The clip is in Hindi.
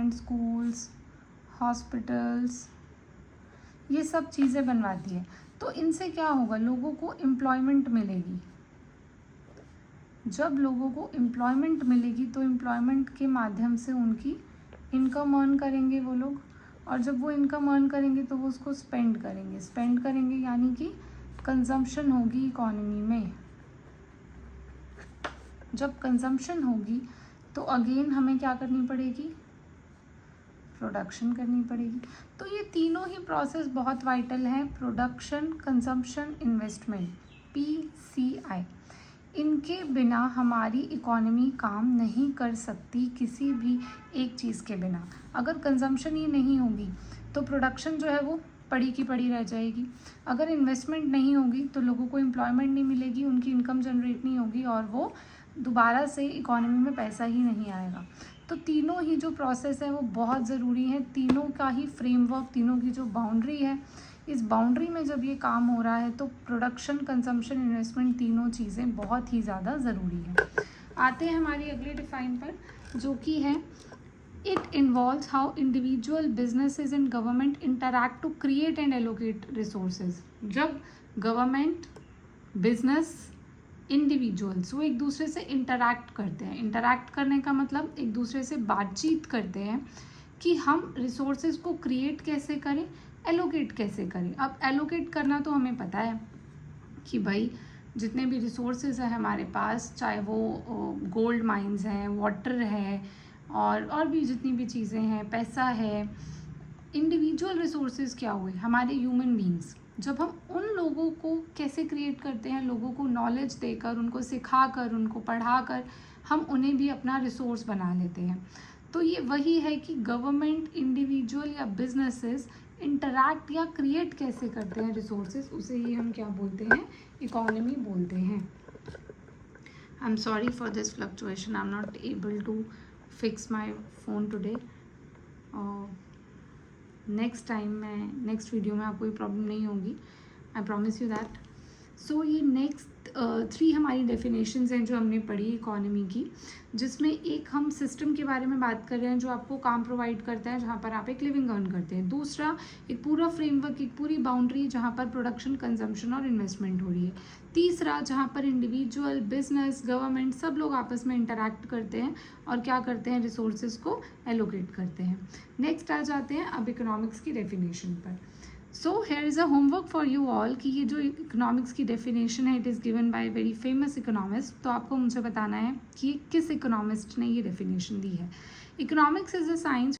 गवर्नमेंट स्कूल्स, हॉस्पिटल्स, ये सब चीज़ें बनवाती है। तो इनसे क्या होगा, लोगों को एम्प्लॉयमेंट मिलेगी। जब लोगों को एम्प्लॉयमेंट मिलेगी तो एम्प्लॉयमेंट के माध्यम से उनकी इनकम अर्न करेंगे वो लोग, और जब वो इनकम अर्न करेंगे तो वो उसको स्पेंड करेंगे यानी कि कंजम्पशन होगी इकोनॉमी में। जब कंजम्पशन होगी तो अगेन हमें क्या करनी पड़ेगी, प्रोडक्शन करनी पड़ेगी। तो ये तीनों ही प्रोसेस बहुत वाइटल हैं, प्रोडक्शन, कंजम्पशन, इन्वेस्टमेंट, PCI। इनके बिना हमारी इकोनॉमी काम नहीं कर सकती, किसी भी एक चीज़ के बिना। अगर कंजम्पशन ही नहीं होगी तो प्रोडक्शन जो है वो पड़ी की पड़ी रह जाएगी। अगर इन्वेस्टमेंट नहीं होगी तो लोगों को एम्प्लॉयमेंट नहीं मिलेगी, उनकी इनकम जनरेट नहीं होगी और वो दोबारा से इकोनॉमी में पैसा ही नहीं आएगा। तो तीनों ही जो प्रोसेस है वो बहुत ज़रूरी है, तीनों का ही फ्रेमवर्क, तीनों की जो बाउंड्री है, इस बाउंड्री में जब ये काम हो रहा है तो प्रोडक्शन, कंजम्पशन, इन्वेस्टमेंट तीनों चीज़ें बहुत ही ज़्यादा ज़रूरी है। आते हैं हमारी अगले डिफाइन पर, जो कि है it involves how individual businesses and government interact to create and allocate resources. जब गवर्नमेंट, बिजनेस, इंडिविजुअल्स वो एक दूसरे से इंटरैक्ट करते हैं, इंटरैक्ट करने का मतलब एक दूसरे से बातचीत करते हैं कि हम रिसोर्सेज को क्रिएट कैसे करें, एलोकेट कैसे करें। अब एलोकेट करना तो हमें पता है कि भाई जितने भी रिसोर्सेज हैं हमारे पास, चाहे वो गोल्ड माइंस हैं, वाटर है, और भी जितनी भी चीज़ें हैं, पैसा है। इंडिविजुअल रिसोर्सेज क्या हुए, हमारे ह्यूमन बींग्स। जब हम उन लोगों को कैसे क्रिएट करते हैं, लोगों को नॉलेज देकर, उनको सिखाकर, उनको पढ़ाकर हम उन्हें भी अपना रिसोर्स बना लेते हैं। तो ये वही है कि गवर्नमेंट, इंडिविजुअल या बिजनेसेस इंटरैक्ट या क्रिएट कैसे करते हैं रिसोर्सेज, उसे ही हम क्या बोलते हैं, इकोनॉमी बोलते हैं। I am sorry for this fluctuation, I am not able to fix my phone today. Next time मैं नेक्स्ट वीडियो में आपको कोई प्रॉब्लम नहीं होगी, I promise you that. So ये नेक्स्ट 3 हमारी डेफिनेशंस हैं जो हमने पढ़ी इकोनॉमी की, जिसमें एक हम सिस्टम के बारे में बात कर रहे हैं जो आपको काम प्रोवाइड करता है, जहाँ पर आप एक लिविंग अर्न करते हैं। दूसरा एक पूरा फ्रेमवर्क, एक पूरी बाउंड्री जहाँ पर प्रोडक्शन, कंजम्पशन और इन्वेस्टमेंट हो रही है। तीसरा जहाँ पर इंडिविजुअल, बिजनेस, गवर्नमेंट सब लोग आपस में इंटरैक्ट करते हैं और क्या करते हैं, रिसोर्सेज को एलोकेट करते हैं। नेक्स्ट आ जाते हैं अब इकोनॉमिक्स की डेफिनेशन पर। So here is a homework for you all कि ये जो इकोनॉमिक्स की डेफिनेशन है, it is given by very famous economist. तो आपको मुझे बताना है कि किस इकोनॉमिस्ट ने ये डेफिनेशन दी है। Economics is a science